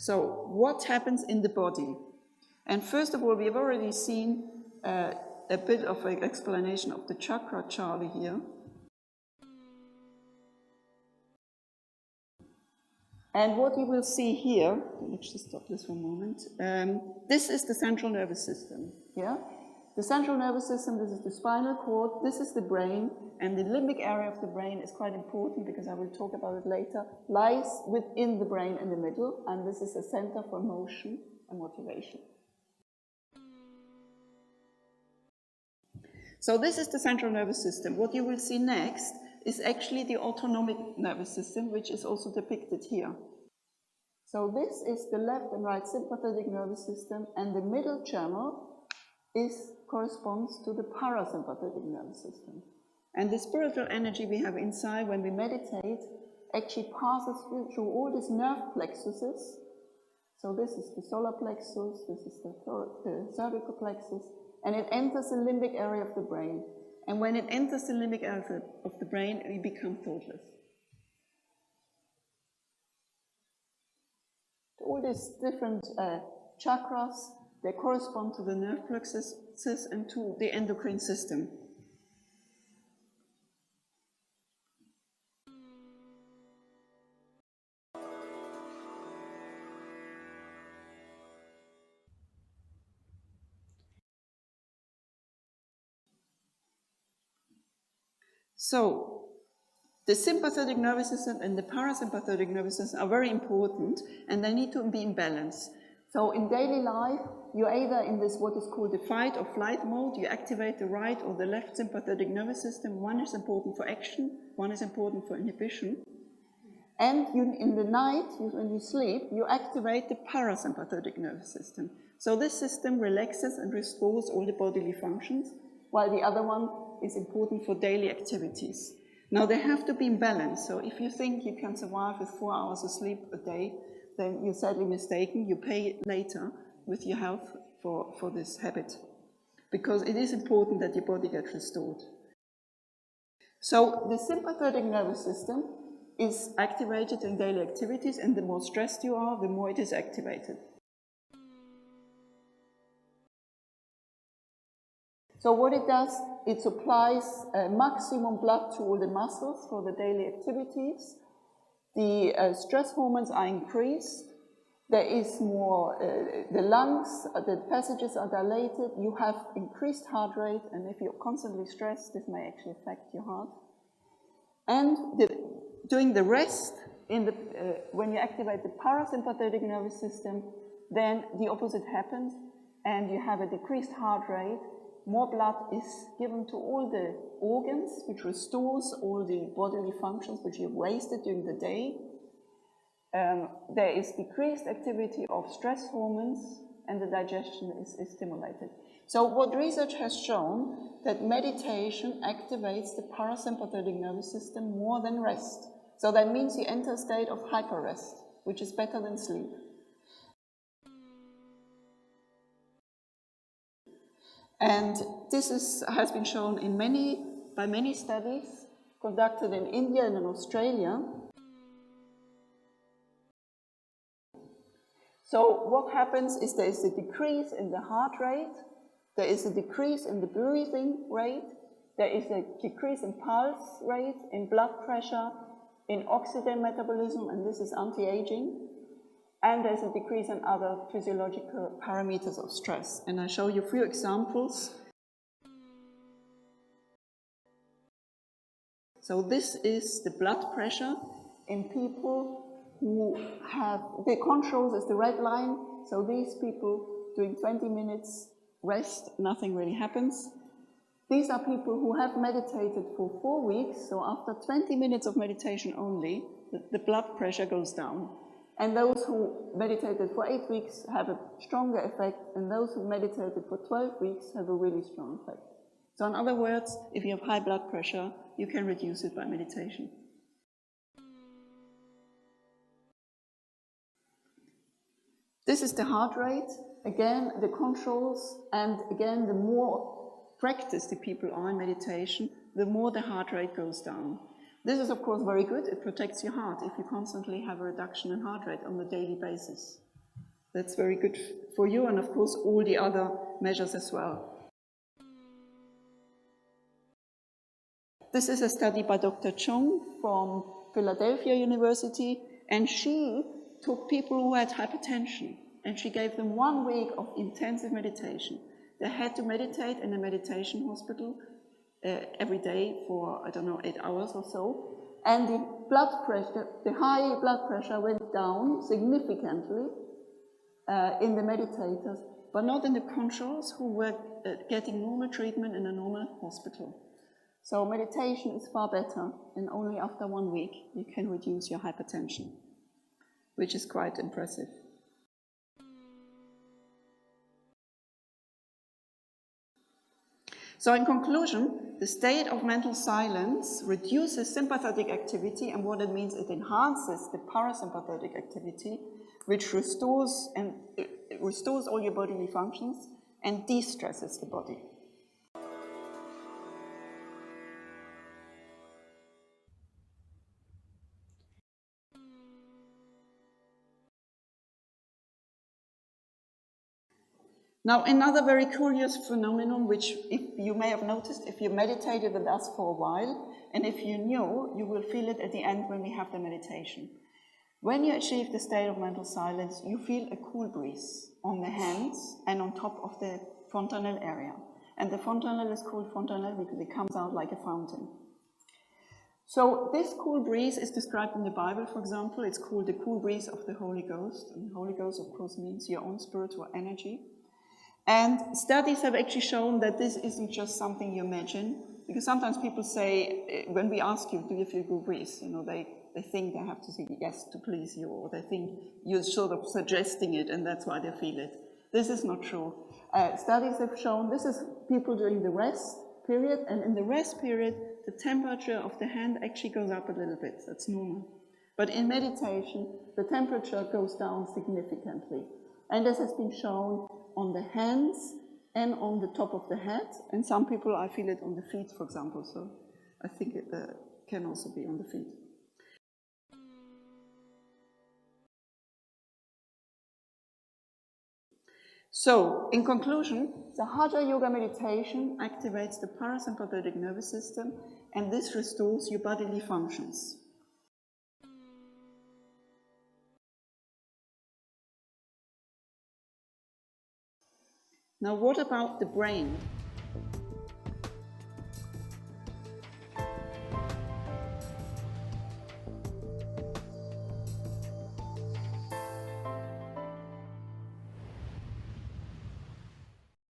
So what happens in the body? And first of all, we have already seen a bit of an explanation of the chakra Charlie here. And what you will see here, let's just stop this for a moment. This is the central nervous system. Yeah? The central nervous system, this is the spinal cord, this is the brain, and the limbic area of the brain is quite important because I will talk about it later, lies within the brain in the middle, and this is a center for motion and motivation. So this is the central nervous system. What you will see next is actually the autonomic nervous system, which is also depicted here. So this is the left and right sympathetic nervous system, and the middle channel corresponds to the parasympathetic nervous system. And the spiritual energy we have inside when we meditate actually passes through all these nerve plexuses. So this is the solar plexus, this is the cervical plexus, and it enters the limbic area of the brain. And when it enters the limbic area of the brain, we become thoughtless. All these different chakras, they correspond to the nerve plexuses and to the endocrine system. So, the sympathetic nervous system and the parasympathetic nervous system are very important, and they need to be in balance. So in daily life, you're either in this what is called the fight or flight mode, you activate the right or the left sympathetic nervous system. One is important for action, one is important for inhibition. And in the night, when you sleep, you activate the parasympathetic nervous system. So this system relaxes and restores all the bodily functions, while the other one is important for daily activities. Now, they have to be in balance, so if you think you can survive with 4 hours of sleep a day, then you're sadly mistaken. You pay later with your health for this habit, because it is important that your body gets restored. So, the sympathetic nervous system is activated in daily activities, and the more stressed you are, the more it is activated. So what it does, it supplies maximum blood to all the muscles for the daily activities. The stress hormones are increased. There is more, the lungs, the passages are dilated. You have increased heart rate, and if you're constantly stressed, this may actually affect your heart. And during the rest, when you activate the parasympathetic nervous system, then the opposite happens, and you have a decreased heart rate. More blood is given to all the organs, which restores all the bodily functions which you've wasted during the day. There is decreased activity of stress hormones, and the digestion is stimulated. So what research has shown, that meditation activates the parasympathetic nervous system more than rest. So that means you enter a state of hyper-rest, which is better than sleep. And this has been shown by many studies conducted in India and in Australia. So what happens is there is a decrease in the heart rate, there is a decrease in the breathing rate, there is a decrease in pulse rate, in blood pressure, in oxygen metabolism, and this is anti-aging. And there's a decrease in other physiological parameters of stress. And I show you a few examples. So this is the blood pressure in people who have, the controls is the red line. So these people doing 20 minutes rest, nothing really happens. These are people who have meditated for 4 weeks. So after 20 minutes of meditation only, the blood pressure goes down. And those who meditated for 8 weeks have a stronger effect, and those who meditated for 12 weeks have a really strong effect. So in other words, if you have high blood pressure, you can reduce it by meditation. This is the heart rate. Again, the controls, and again, the more practiced the people are in meditation, the more the heart rate goes down. This is, of course, very good. It protects your heart if you constantly have a reduction in heart rate on a daily basis. that's very good for you, and of course all the other measures as well. This is a study by Dr. Chung from Philadelphia University, and she took people who had hypertension and she gave them 1 week of intensive meditation. They had to meditate in a meditation hospital every day for, 8 hours or so. And the blood pressure, the high blood pressure went down significantly in the meditators, but not in the controls who were getting normal treatment in a normal hospital. So meditation is far better, and only after 1 week you can reduce your hypertension, which is quite impressive. So in conclusion, the state of mental silence reduces sympathetic activity, and what it means, it enhances the parasympathetic activity, which restores all your bodily functions and de-stresses the body. Now, another very curious phenomenon, which if you may have noticed, if you meditated with us for a while, and if you knew, you will feel it at the end when we have the meditation. When you achieve the state of mental silence, you feel a cool breeze on the hands and on top of the fontanelle area. And the fontanelle is called fontanelle because it comes out like a fountain. So this cool breeze is described in the Bible, for example. It's called the cool breeze of the Holy Ghost. And the Holy Ghost, of course, means your own spiritual energy. And studies have actually shown that this isn't just something you imagine, because sometimes people say, when we ask you, do you feel cool breeze? They think they have to say yes to please you, or they think you're sort of suggesting it, and that's why they feel it. This is not true. Studies have shown this is people during the rest period, and in the rest period, the temperature of the hand actually goes up a little bit. That's normal. But in meditation, the temperature goes down significantly. And this has been shown on the hands and on the top of the head. And some people, I feel it on the feet, for example. So I think it can also be on the feet. So, in conclusion, Sahaja Yoga meditation activates the parasympathetic nervous system, and this restores your bodily functions. Now, what about the brain?